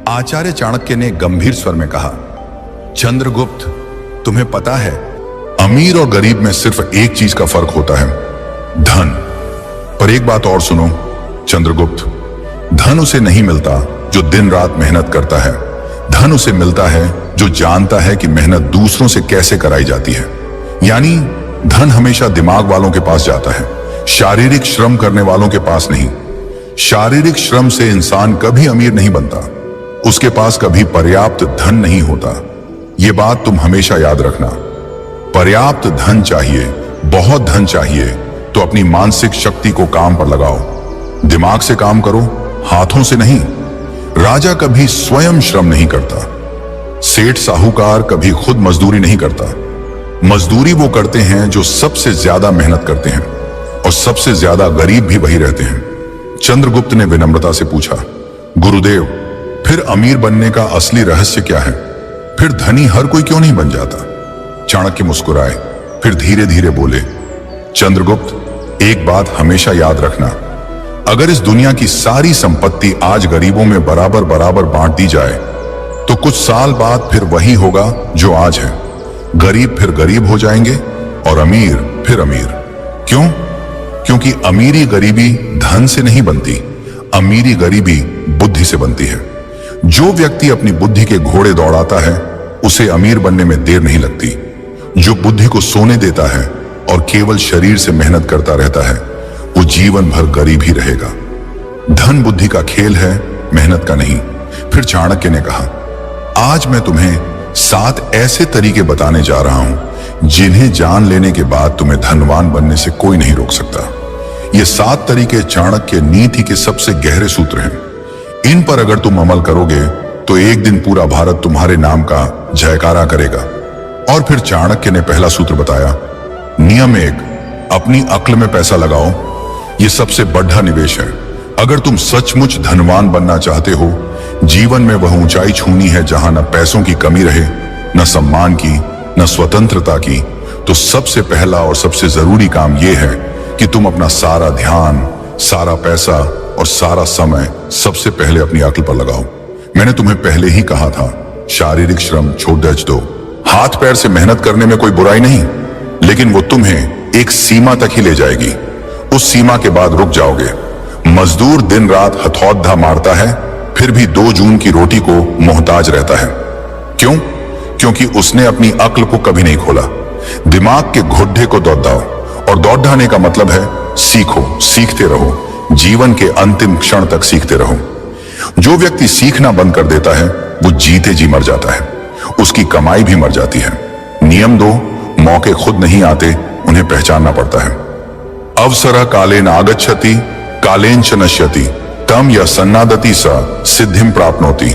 आचार्य चाणक्य ने गंभीर स्वर में कहा, चंद्रगुप्त, तुम्हें पता है अमीर और गरीब में सिर्फ एक चीज का फर्क होता है, धन। पर एक बात और सुनो चंद्रगुप्त, धन उसे नहीं मिलता जो दिन रात मेहनत करता है। धन उसे मिलता है जो जानता है कि मेहनत दूसरों से कैसे कराई जाती है। यानी धन हमेशा दिमाग वालों के पास जाता है, शारीरिक श्रम करने वालों के पास नहीं। शारीरिक श्रम से इंसान कभी अमीर नहीं बनता, उसके पास कभी पर्याप्त धन नहीं होता। यह बात तुम हमेशा याद रखना। पर्याप्त धन चाहिए, बहुत धन चाहिए तो अपनी मानसिक शक्ति को काम पर लगाओ। दिमाग से काम करो, हाथों से नहीं। राजा कभी स्वयं श्रम नहीं करता, सेठ साहूकार कभी खुद मजदूरी नहीं करता। मजदूरी वो करते हैं जो सबसे ज्यादा मेहनत करते हैं, और सबसे ज्यादा गरीब भी वही रहते हैं। चंद्रगुप्त ने विनम्रता से पूछा, गुरुदेव, फिर अमीर बनने का असली रहस्य क्या है? फिर धनी हर कोई क्यों नहीं बन जाता? चाणक्य मुस्कुराए, फिर धीरे धीरे बोले, चंद्रगुप्त, एक बात हमेशा याद रखना, अगर इस दुनिया की सारी संपत्ति आज गरीबों में बराबर बराबर बांट दी जाए तो कुछ साल बाद फिर वही होगा जो आज है। गरीब फिर गरीब हो जाएंगे और अमीर फिर अमीर। क्यों? क्योंकि अमीरी गरीबी धन से नहीं बनती, अमीरी गरीबी बुद्धि से बनती है। जो व्यक्ति अपनी बुद्धि के घोड़े दौड़ाता है उसे अमीर बनने में देर नहीं लगती। जो बुद्धि को सोने देता है और केवल शरीर से मेहनत करता रहता है वो जीवन भर गरीब ही रहेगा। धन बुद्धि का खेल है, मेहनत का नहीं। फिर चाणक्य ने कहा, आज मैं तुम्हें 7 ऐसे तरीके बताने जा रहा हूं जिन्हें जान लेने के बाद तुम्हें धनवान बनने से कोई नहीं रोक सकता। ये 7 तरीके चाणक्य नीति के सबसे गहरे सूत्र हैं। इन पर अगर तुम अमल करोगे तो एक दिन पूरा भारत तुम्हारे नाम का जयकारा करेगा। और फिर चाणक्य ने पहला सूत्र बताया, नियम 1, अपनी अक्ल में पैसा लगाओ। ये सबसे बड़ा निवेश है। अगर तुम सचमुच धनवान बनना चाहते हो, जीवन में वह ऊंचाई छूनी है जहां न पैसों की कमी रहे, न सम्मान की, न स्वतंत्रता की, तो सबसे पहला और सबसे जरूरी काम यह है कि तुम अपना सारा ध्यान, सारा पैसा और सारा समय सबसे पहले अपनी अक्ल पर लगाओ। मैंने तुम्हें पहले ही कहा था, शारीरिक श्रम छोड़ दो। हाथ पैर से मेहनत करने में कोई बुराई नहीं, लेकिन वो तुम्हें एक सीमा तक ही ले जाएगी। उस सीमा के बाद रुक जाओगे। मजदूर दिन रात हथौड़ा मारता है, फिर भी 2 जून की रोटी को मोहताज रहता है। क्यों? क्योंकि उसने अपनी अक्ल को कभी नहीं खोला। दिमाग के घुड्डे को दौड़ाओ, और दौड़ाने का मतलब है सीखो, सीखते रहो, जीवन के अंतिम क्षण तक सीखते रहो। जो व्यक्ति सीखना बंद कर देता है वो जीते जी मर जाता है, उसकी कमाई भी मर जाती है। नियम 2, मौके खुद नहीं आते, उन्हें पहचानना पड़ता है। अवसर कालेन आगच्छति कालेन च नश्यति तम या सन्नादति स सिद्धिम प्राप्नोति।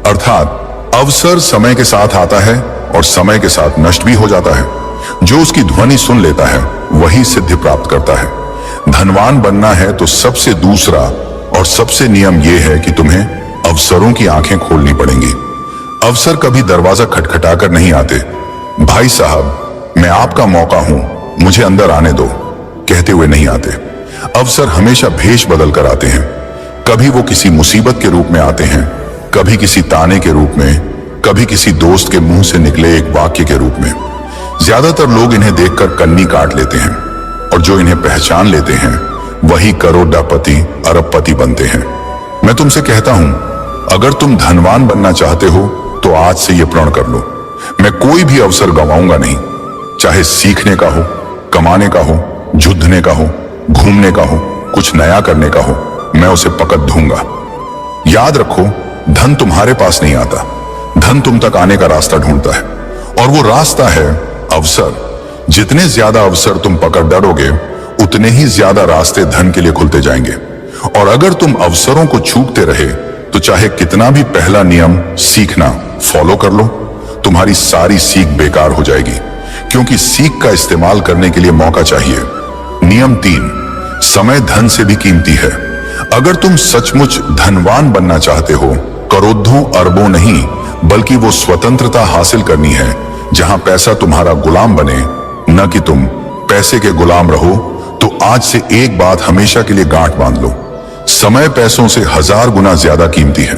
अर्थात अवसर समय के साथ आता है और समय के साथ नष्ट भी हो जाता है। जो उसकी ध्वनि सुन लेता है वही सिद्धि प्राप्त करता है। धनवान बनना है तो सबसे दूसरा और सबसे नियम यह है कि तुम्हें अवसरों की आंखें खोलनी पड़ेंगी। अवसर कभी दरवाजा खटखटाकर नहीं आते। भाई साहब, मैं आपका मौका हूं, मुझे अंदर आने दो, कहते हुए नहीं आते। अवसर हमेशा भेष बदल कर आते हैं। कभी वो किसी मुसीबत के रूप में आते हैं, कभी किसी ताने के रूप में, कभी किसी दोस्त के मुंह से निकले एक वाक्य के रूप में। ज्यादातर लोग इन्हें देखकर कन्नी काट लेते हैं, और जो इन्हें पहचान लेते हैं वही करोड़पति, अरबपति बनते हैं। मैं तुमसे कहता हूं, अगर तुम धनवान बनना चाहते हो तो आज से यह प्रण कर लो, मैं कोई भी अवसर गंवाऊंगा नहीं। चाहे सीखने का हो, कमाने का हो, जुद्धने का हो, घूमने का हो, कुछ नया करने का हो, मैं उसे पकड़ दूंगा। याद रखो, धन तुम्हारे पास नहीं आता, धन तुम तक आने का रास्ता ढूंढता है, और वो रास्ता है अवसर। जितने ज्यादा अवसर तुम पकड़ डरोगे उतने ही ज्यादा रास्ते धन के लिए खुलते जाएंगे। और अगर तुम अवसरों को चूकते रहे तो चाहे कितना भी पहला नियम सीखना फॉलो कर लो, तुम्हारी सारी सीख बेकार हो जाएगी, क्योंकि सीख का इस्तेमाल करने के लिए मौका चाहिए। नियम 3, समय धन से भी कीमती है। अगर तुम सचमुच धनवान बनना चाहते हो, करोड़ों अरबों नहीं, बल्कि वो स्वतंत्रता हासिल करनी है जहां पैसा तुम्हारा गुलाम बने, न कि तुम पैसे के गुलाम रहो, तो आज से एक बात हमेशा के लिए गांठ बांध लो, समय पैसों से 1000 गुना ज्यादा कीमती है।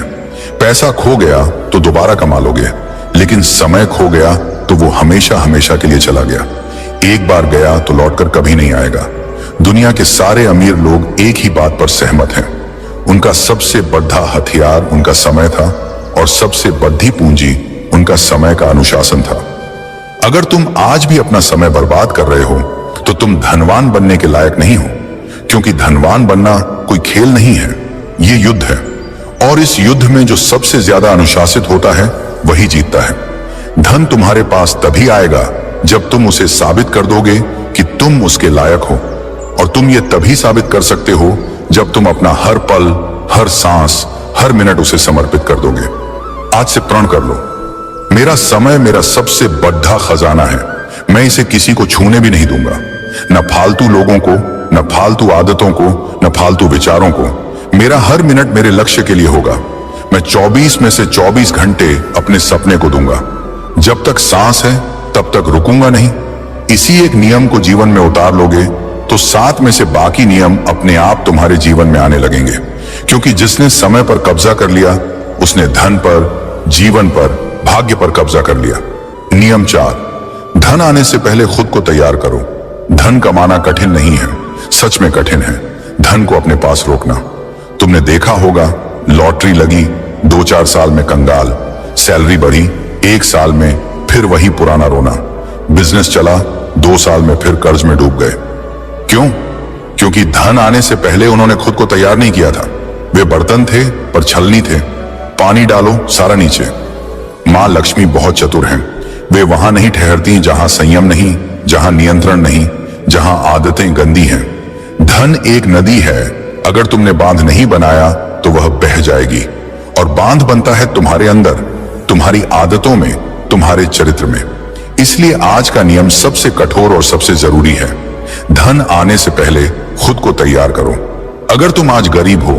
पैसा खो गया तो दोबारा कमा लोगे, लेकिन समय खो गया तो वो हमेशा हमेशा के लिए चला गया। एक बार गया तो लौटकर कभी नहीं आएगा। दुनिया के सारे अमीर लोग एक ही बात पर सहमत हैं, उनका सबसे बड़ा हथियार उनका समय था और सबसे बड़ी पूंजी उनका समय का अनुशासन था। अगर तुम आज भी अपना समय बर्बाद कर रहे हो तो तुम धनवान बनने के लायक नहीं हो, क्योंकि धनवान बनना कोई खेल नहीं है, ये युद्ध है। और इस युद्ध में जो सबसे ज्यादा अनुशासित होता है वही जीतता है। धन तुम्हारे पास तभी आएगा जब तुम उसे साबित कर दोगे कि तुम उसके लायक हो, और तुम ये तभी साबित कर सकते हो जब तुम अपना हर पल, हर सांस, हर मिनट उसे समर्पित कर दोगे। आज से प्रण कर लो, मेरा समय मेरा सबसे बड़ा खजाना है, मैं इसे किसी को छूने भी नहीं दूंगा। न फालतू लोगों को, न फालतू आदतों को, न फालतू विचारों को। मेरा हर मिनट मेरे लक्ष्य के लिए होगा। मैं 24 में से 24 घंटे अपने सपने को दूंगा। जब तक सांस है तब तक रुकूंगा नहीं। इसी एक नियम को जीवन में उतार लोगे तो 7 में से बाकी नियम अपने आप तुम्हारे जीवन में आने लगेंगे, क्योंकि जिसने समय पर कब्जा कर लिया उसने धन पर, जीवन पर, भाग्य पर कब्जा कर लिया। नियम 4, धन आने से पहले खुद को तैयार करो। धन कमाना कठिन नहीं है, सच में कठिन है धन को अपने पास रोकना। तुमने देखा होगा, लॉटरी लगी, 2-4 साल में कंगाल, सैलरी बढ़ी, 1 साल में फिर वही पुराना रोना, बिजनेस चला, 2 साल में फिर कर्ज में डूब गए। क्यों? क्योंकि धन आने से पहले उन्होंने खुद को तैयार नहीं किया था। वे बर्तन थे पर छलनी थे। पानी डालो सारा नीचे। मां लक्ष्मी बहुत चतुर हैं, वे वहां नहीं ठहरती जहां संयम नहीं, जहां नियंत्रण नहीं, जहां आदतें गंदी हैं। धन एक नदी है, अगर तुमने बांध नहीं बनाया तो वह बह जाएगी, और बांध बनता है तुम्हारे अंदर, तुम्हारी आदतों में, तुम्हारे चरित्र में। इसलिए आज का नियम सबसे कठोर और सबसे जरूरी है। धन आने से पहले खुद को तैयार करो। अगर तुम आज गरीब हो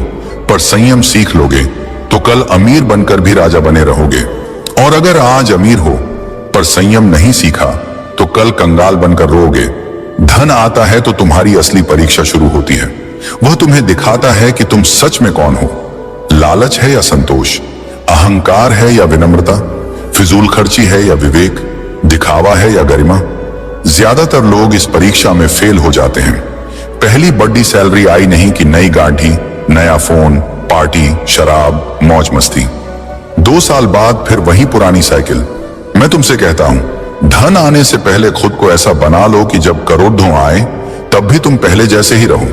पर संयम सीख लोगे तो कल अमीर बनकर भी राजा बने रहोगे, और अगर आज अमीर हो पर संयम नहीं सीखा तो कल कंगाल बनकर रोओगे। धन आता है तो तुम्हारी असली परीक्षा शुरू होती है। वह तुम्हें दिखाता है कि तुम सच में कौन हो। लालच है या संतोष, अहंकार है या विनम्रता, फिजूल खर्ची है या विवेक, दिखावा है या गरिमा। ज्यादातर लोग इस परीक्षा में फेल हो जाते हैं। पहली बड़ी सैलरी आई नहीं कि नई गाड़ी, नया फोन, पार्टी, शराब, मौज मस्ती। 2 साल बाद फिर वही पुरानी साइकिल। मैं तुमसे कहता हूं, धन आने से पहले खुद को ऐसा बना लो कि जब करोड़ों आए तब भी तुम पहले जैसे ही रहो।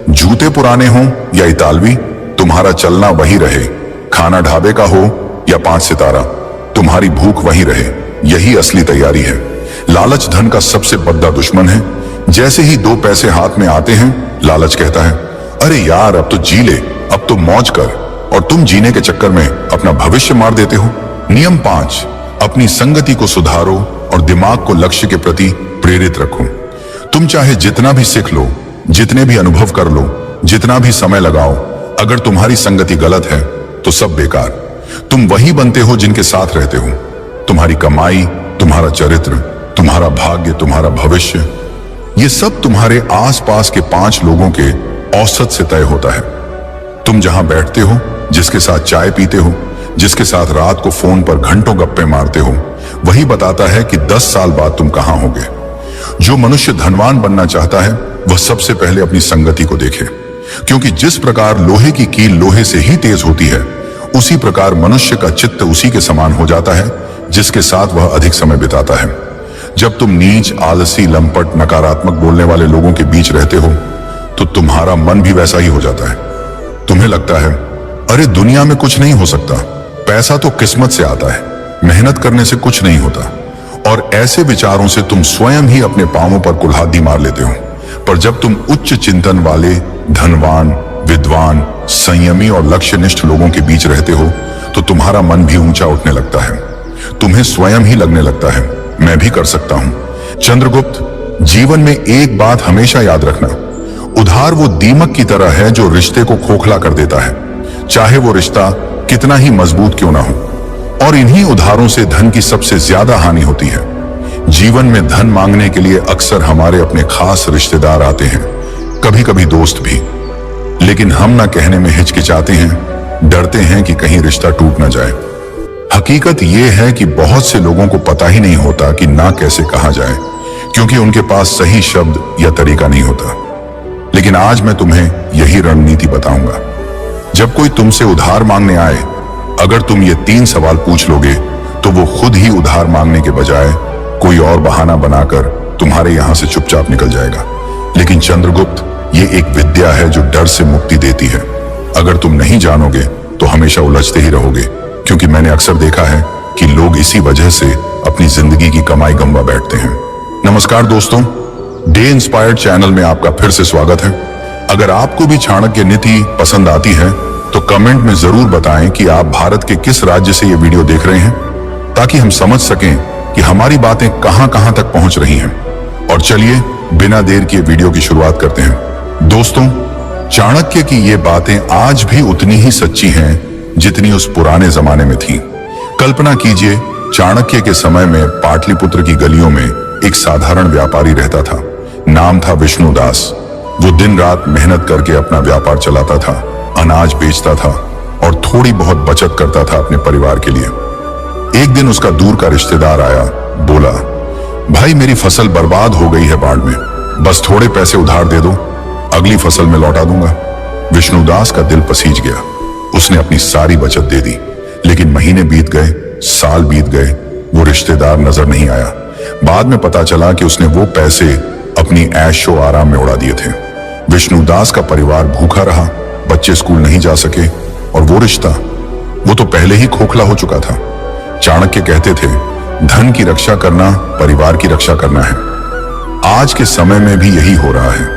जूते पुराने हों या इतालवी, तुम्हारा चलना वही रहे। खाना ढाबे का हो या 5 सितारा, तुम्हारी भूख वही रहे। यही असली तैयारी है। लालच धन का सबसे बड़ा दुश्मन है। जैसे ही 2 पैसे हाथ में आते हैं, लालच कहता है, अरे यार अब तो जी ले, अब तो मौज कर, और तुम जीने के चक्कर में अपना भविष्य मार देते हो। नियम 5, अपनी संगति को सुधारो और दिमाग को लक्ष्य के प्रति प्रेरित रखो। तुम चाहे जितना भी सीख लो, जितने भी अनुभव कर लो, जितना भी समय लगाओ, अगर तुम्हारी संगति गलत है तो सब बेकार। तुम वही बनते हो जिनके साथ रहते हो। तुम्हारी कमाई, तुम्हारा चरित्र, तुम्हारा भाग्य, तुम्हारा भविष्य, ये सब तुम्हारे आसपास के 5 लोगों के औसत से तय होता है। तुम जहां बैठते हो, जिसके साथ चाय पीते हो, जिसके साथ रात को फोन पर घंटों गप्पे मारते हो, वही बताता है कि 10 साल बाद तुम कहां होगे। जो मनुष्य धनवान बनना चाहता है वह सबसे पहले अपनी संगति को देखे, क्योंकि जिस प्रकार लोहे की कील लोहे से ही तेज होती है, उसी प्रकार मनुष्य का चित्त उसी के समान हो जाता है जिसके साथ वह अधिक समय बिताता है। जब तुम नीच, आलसी, लंपट, नकारात्मक बोलने वाले लोगों के बीच रहते हो तो तुम्हारा मन भी वैसा ही हो जाता है। तुम्हें लगता है, अरे दुनिया में कुछ नहीं हो सकता, पैसा तो किस्मत से आता है, मेहनत करने से कुछ नहीं होता, और ऐसे विचारों से तुम स्वयं ही अपने पांवों पर कुल्हाड़ी मार लेते हो। पर जब तुम उच्च चिंतन वाले, धनवान, विद्वान, संयमी और लक्ष्यनिष्ठ लोगों के बीच रहते हो तो तुम्हारा मन भी ऊंचा उठने लगता है। तुम्हें स्वयं ही लगने लगता है, मैं भी कर सकता हूं। चंद्रगुप्त, जीवन में एक बात हमेशा याद रखना, उधार वो दीमक की तरह है जो रिश्ते को खोखला कर देता है, चाहे वो रिश्ता कितना ही मजबूत क्यों ना हो। और इन्हीं उधारों से धन की सबसे ज्यादा हानि होती है। जीवन में धन मांगने के लिए अक्सर हमारे अपने खास रिश्तेदार आते हैं, कभी कभी दोस्त भी, लेकिन हम ना कहने में हिचकिचाते हैं, डरते हैं कि कहीं रिश्ता टूट ना जाए। हकीकत यह है कि बहुत से लोगों को पता ही नहीं होता कि ना कैसे कहा जाए, क्योंकि उनके पास सही शब्द या तरीका नहीं होता। लेकिन आज मैं तुम्हें यही रणनीति बताऊंगा। जब कोई तुमसे उधार मांगने आए, अगर तुम ये 3 सवाल पूछ लोगे तो वो खुद ही उधार मांगने के बजाय कोई और बहाना बनाकर तुम्हारे यहां से चुपचाप निकल जाएगा। लेकिन चंद्रगुप्त, ये एक विद्या है जो डर से मुक्ति देती है। अगर तुम नहीं जानोगे तो हमेशा उलझते ही रहोगे, क्योंकि मैंने अक्सर देखा है कि लोग इसी वजह से अपनी जिंदगी की कमाई गंवा बैठते हैं। नमस्कार दोस्तों, डे इंस्पायर्ड चैनल में आपका फिर से स्वागत है। अगर आपको भी चाणक्य नीति पसंद आती है तो कमेंट में जरूर बताएं कि आप भारत के किस राज्य से ये वीडियो देख रहे हैं, ताकि हम समझ सकें कि हमारी बातें कहां कहां तक पहुंच रही हैं। और चलिए बिना देर किए वीडियो की शुरुआत करते हैं। दोस्तों, चाणक्य की ये बातें आज भी उतनी ही सच्ची हैं जितनी उस पुराने जमाने में थी। कल्पना कीजिए, चाणक्य के समय में पाटलिपुत्र की गलियों में एक साधारण व्यापारी रहता था। नाम था विष्णुदास। वो दिन रात मेहनत करके अपना व्यापार चलाता था, अनाज बेचता था और थोड़ी बहुत बचत करता था अपने परिवार के लिए। एक दिन उसका दूर का रिश्तेदार आया, बोला, भाई मेरी फसल बर्बाद हो गई है बाढ़ में, बस थोड़े पैसे उधार दे दो, अगली फसल में लौटा दूंगा। विष्णुदास का दिल पसीज गया। उसने अपनी सारी बचत दे दी, लेकिन महीने बीत गए, साल बीत गए, वो रिश्तेदार नजर नहीं आया। बाद में पता चला कि उसने वो पैसे अपनी ऐशो आराम में उड़ा दिए थे। विष्णुदास का परिवार भूखा रहा, बच्चे स्कूल नहीं जा सके और वो रिश्ता, वो तो पहले ही खोखला हो चुका था। चाणक्य कहते थे, धन की रक्षा करना परिवार की रक्षा करना है। आज के समय में भी यही हो रहा है।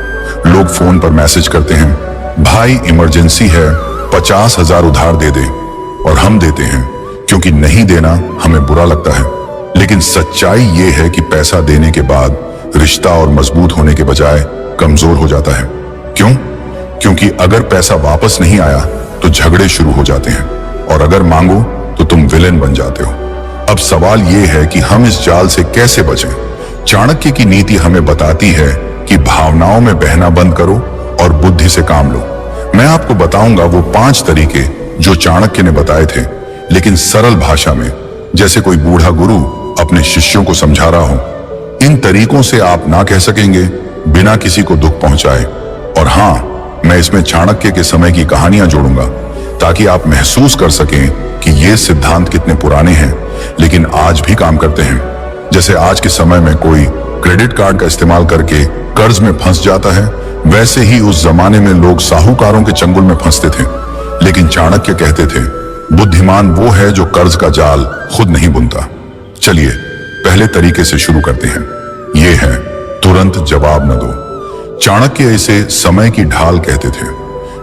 लोग फोन पर मैसेज करते हैं, भाई इमरजेंसी है, 50,000 उधार दे दे, और हम देते हैं क्योंकि नहीं देना हमें बुरा लगता है। लेकिन सच्चाई ये है कि पैसा देने के बाद रिश्ता और मजबूत होने के बजाय कमजोर हो जाता है। क्यों? क्योंकि अगर पैसा वापस नहीं आया तो झगड़े शुरू हो जाते हैं, और अगर मांगो तो तुम विलेन बन जाते हो। अब सवाल यह है कि हम इस जाल से कैसे बचें। चाणक्य की नीति हमें बताती है कि भावनाओं में बहना बंद करो और बुद्धि से काम लो। मैं आपको बताऊंगा वो 5 तरीके जो चाणक्य ने बताए थे, लेकिन सरल भाषा में, जैसे कोई बूढ़ा गुरु अपने शिष्यों को समझा रहा हो। इन तरीकों से आप ना कह सकेंगे बिना किसी को दुख पहुंचाए। और हां, मैं इसमें चाणक्य के समय की कहानियां जोड़ूंगा, ताकि आप महसूस कर सकें कि ये सिद्धांत कितने पुराने हैं लेकिन आज भी काम करते हैं। जैसे आज के समय में कोई क्रेडिट कार्ड का इस्तेमाल करके कर्ज में फंस जाता है, वैसे ही उस जमाने में लोग साहूकारों के चंगुल में फंसते थे। लेकिन चाणक्य कहते थे, बुद्धिमान वो है जो कर्ज का जाल खुद नहीं बुनता। चलिए पहले तरीके से शुरू करते हैं। ये है, तुरंत जवाब न दो। चाणक्य इसे समय की ढाल कहते थे।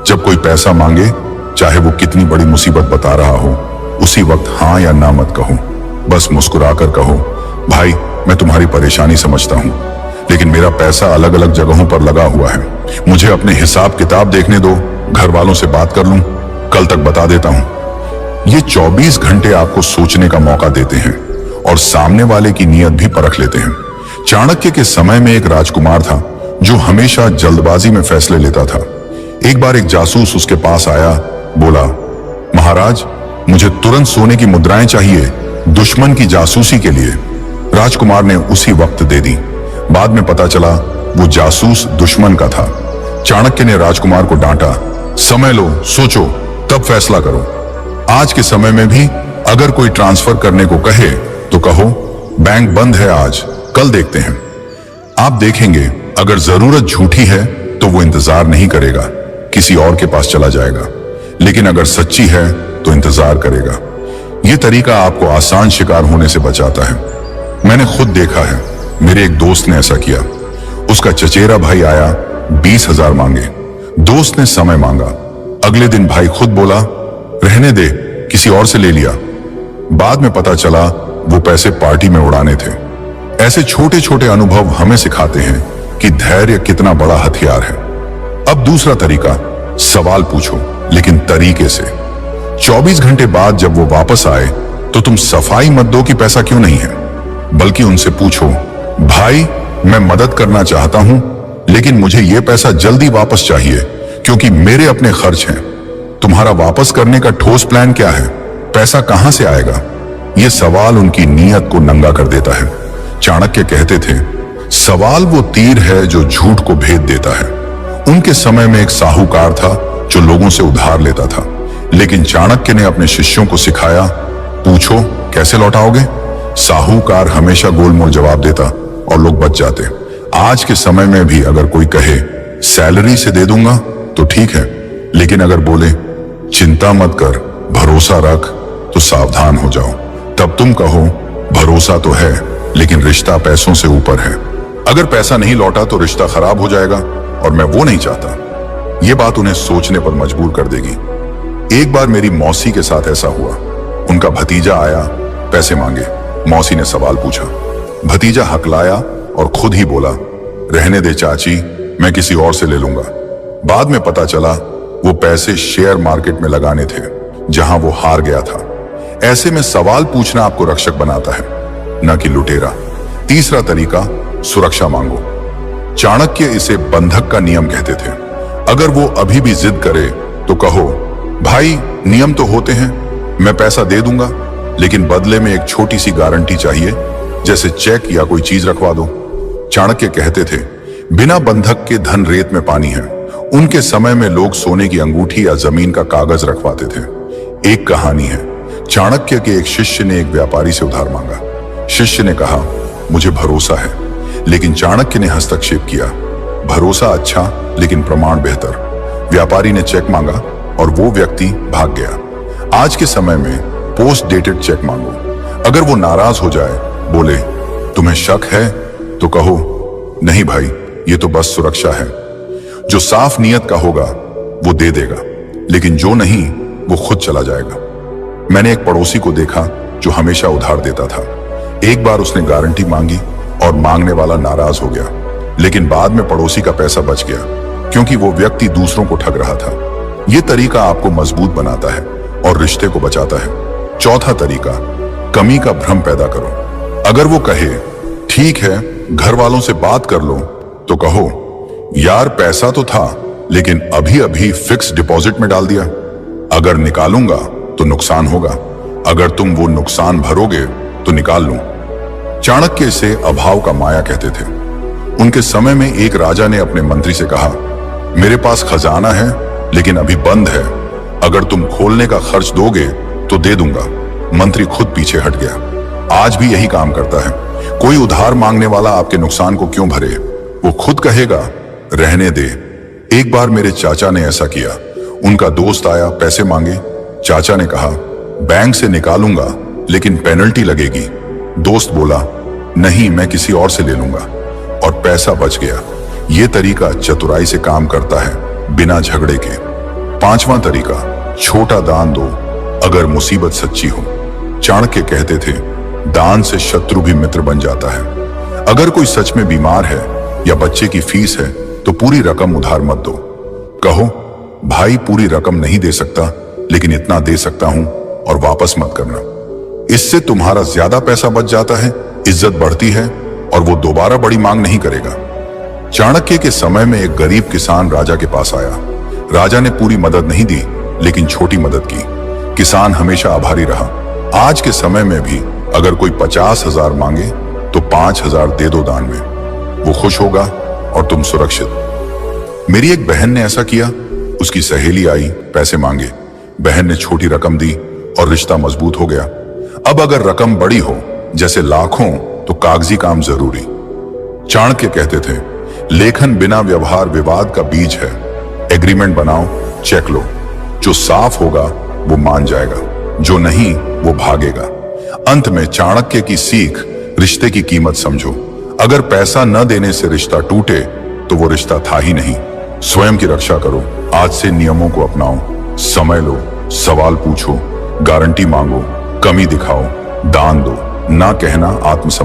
जब कोई पैसा मांगे, चाहे वो कितनी बड़ी मुसीबत बता रहा हो, उसी वक्त हाँ या ना मत कहो। बस मुस्कुराकर कहो, भाई मैं तुम्हारी परेशानी समझता हूं, लेकिन मेरा पैसा अलग अलग जगहों पर लगा हुआ है, मुझे अपने हिसाब किताब देखने दो, घर वालों से बात कर लूं, कल तक बता देता हूं। ये 24 घंटे आपको सोचने का मौका देते हैं और सामने वाले की नीयत भी परख लेते हैं। चाणक्य के समय में एक राजकुमार था जो हमेशा जल्दबाजी में फैसले लेता था। एक बार एक जासूस उसके पास आया, बोला, महाराज मुझे तुरंत सोने की मुद्राएं चाहिए, दुश्मन की जासूसी के लिए। राजकुमार ने उसी वक्त दे दी। बाद में पता चला वो जासूस दुश्मन का था। चाणक्य ने राजकुमार को डांटा, समय लो, सोचो, तब फैसला करो। आज के समय में भी अगर कोई ट्रांसफर करने को कहे तो कहो, बैंक बंद है आज, कल देखते हैं। आप देखेंगे अगर जरूरत झूठी है तो वो इंतजार नहीं करेगा, किसी और के पास चला जाएगा। लेकिन अगर सच्ची है तो इंतजार करेगा। यह तरीका आपको आसान शिकार होने से बचाता है। मैंने खुद देखा है, मेरे एक दोस्त ने ऐसा किया। उसका चचेरा भाई आया, 20,000 मांगे। दोस्त ने समय मांगा। अगले दिन भाई खुद बोला, रहने दे, किसी और से ले लिया। बाद में पता चला वो पैसे पार्टी में उड़ाने थे। ऐसे छोटे छोटे अनुभव हमें सिखाते हैं कि धैर्य कितना बड़ा हथियार है। अब दूसरा तरीका, सवाल पूछो लेकिन तरीके से। 24 घंटे बाद जब वो वापस आए तो तुम सफाई मत दो कि पैसा क्यों नहीं है, बल्कि उनसे पूछो, भाई मैं मदद करना चाहता हूं लेकिन मुझे ये पैसा जल्दी वापस चाहिए क्योंकि मेरे अपने खर्च हैं। तुम्हारा वापस करने का ठोस प्लान क्या है? पैसा कहां से आएगा? यह सवाल उनकी नीयत को नंगा कर देता है। चाणक्य कहते थे, सवाल वो तीर है जो झूठ को भेद देता है। उनके समय में एक साहूकार था जो लोगों से उधार लेता था, लेकिन चाणक्य ने अपने शिष्यों को सिखाया, पूछो कैसे लौटाओगे? साहूकार हमेशा गोलमोल जवाब देता और लोग बच जाते। आज के समय में भी अगर कोई कहे सैलरी से दे दूंगा तो ठीक है, लेकिन अगर बोले चिंता मत कर, भरोसा रख, तो सावधान हो जाओ। तब तुम कहो भरोसा तो है लेकिन रिश्ता पैसों से ऊपर है। अगर पैसा नहीं लौटा तो रिश्ता खराब हो जाएगा और मैं वो नहीं चाहता। ये बात उन्हें सोचने पर मजबूर कर देगी। एक बार मेरी मौसी के साथ ऐसा हुआ। उनका भतीजा आया, पैसे मांगे। मौसी ने सवाल पूछा। भतीजा हकलाया और खुद ही बोला, रहने दे चाची, मैं किसी और से ले लूंगा। बाद में पता चला वो पैसे शेयर मार्केट में लगाने थे जहां वो हार गया था। ऐसे में सवाल पूछना आपको रक्षक बनाता है, न कि लुटेरा। तीसरा तरीका, सुरक्षा मांगो। चाणक्य इसे बंधक का नियम कहते थे। अगर वो अभी भी जिद करे तो कहो, भाई नियम तो होते हैं, मैं पैसा दे दूंगा, लेकिन बदले में एक छोटी सी गारंटी चाहिए, जैसे चेक या कोई चीज रखवा दो। चाणक्य कहते थे, बिना बंधक के धन रेत में पानी है। उनके समय में लोग सोने की अंगूठी या जमीन का कागज रखवाते थे। एक कहानी है, चाणक्य के एक शिष्य ने एक व्यापारी से उधार मांगा। शिष्य ने कहा, मुझे भरोसा है, लेकिन चाणक्य ने हस्तक्षेप किया, भरोसा अच्छा लेकिन प्रमाण बेहतर। व्यापारी ने चेक मांगा और वो व्यक्ति भाग गया। आज के समय में पोस्ट डेटेड चेक मांगो। अगर वो नाराज हो जाए, बोले तुम्हें शक है, तो कहो नहीं भाई, ये तो बस सुरक्षा है। जो साफ नियत का होगा वो दे देगा, लेकिन जो नहीं वो खुद चला जाएगा। मैंने एक पड़ोसी को देखा जो हमेशा उधार देता था। एक बार उसने गारंटी मांगी और मांगने वाला नाराज हो गया, लेकिन बाद में पड़ोसी का पैसा बच गया क्योंकि वो व्यक्ति दूसरों को ठग रहा था। यह तरीका आपको मजबूत बनाता है और रिश्ते को बचाता है। चौथा तरीका, कमी का भ्रम पैदा करो। अगर वो कहे ठीक है, घर वालों से बात कर लो, तो कहो यार पैसा तो था लेकिन अभी अभी फिक्स डिपॉजिट में डाल दिया, अगर निकालूंगा तो नुकसान होगा, अगर तुम वो नुकसान भरोगे तो निकाल लूं। चाणक्य इसे अभाव का माया कहते थे। उनके समय में एक राजा ने अपने मंत्री से कहा, मेरे पास खजाना है लेकिन अभी बंद है, अगर तुम खोलने का खर्च दोगे तो दे दूंगा। मंत्री खुद पीछे हट गया। आज भी यही काम करता है। कोई उधार मांगने वाला आपके नुकसान को क्यों भरे, वो खुद कहेगा रहने दे। एक बार मेरे चाचा ने ऐसा किया। उनका दोस्त आया, पैसे मांगे। चाचा ने कहा बैंक से निकालूंगा लेकिन पेनल्टी लगेगी। दोस्त बोला नहीं, मैं किसी और से ले लूंगा, और पैसा बच गया। ये तरीका चतुराई से काम करता है, बिना झगड़े के। पांचवा तरीका, छोटा दान दो अगर मुसीबत सच्ची हो। चाणक्य कहते थे, दान से शत्रु भी मित्र बन जाता है। अगर कोई सच में बीमार है या बच्चे की फीस है तो पूरी रकम उधार मत दो। कहो भाई पूरी रकम नहीं दे सकता लेकिन इतना दे सकता हूं और वापस मत करना। इससे तुम्हारा ज्यादा पैसा बच जाता है, इज्जत बढ़ती है और वो दोबारा बड़ी मांग नहीं करेगा। चाणक्य के समय में एक गरीब किसान राजा के पास आया। राजा ने पूरी मदद नहीं दी लेकिन छोटी मदद की। किसान हमेशा आभारी रहा। आज के समय में भी अगर कोई 50,000 मांगे तो 5,000 दे दो दान में, वो खुश होगा और तुम सुरक्षित। मेरी एक बहन ने ऐसा किया। उसकी सहेली आई, पैसे मांगे। बहन ने छोटी रकम दी और रिश्ता मजबूत हो गया। अब अगर रकम बड़ी हो, जैसे लाखों, तो कागजी काम जरूरी। चाणक्य कहते थे, लेखन बिना व्यवहार विवाद का बीज है। एग्रीमेंट बनाओ, चेक लो। जो साफ होगा वो मान जाएगा, जो नहीं वो भागेगा। अंत में चाणक्य की सीख, रिश्ते की कीमत समझो। अगर पैसा न देने से रिश्ता टूटे तो वो रिश्ता था ही नहीं। स्वयं की रक्षा करो। आज से नियमों को अपनाओ। समय लो, सवाल पूछो, गारंटी मांगो, कमी दिखाओ, दान दो। ना कहना आत्मसम्मान।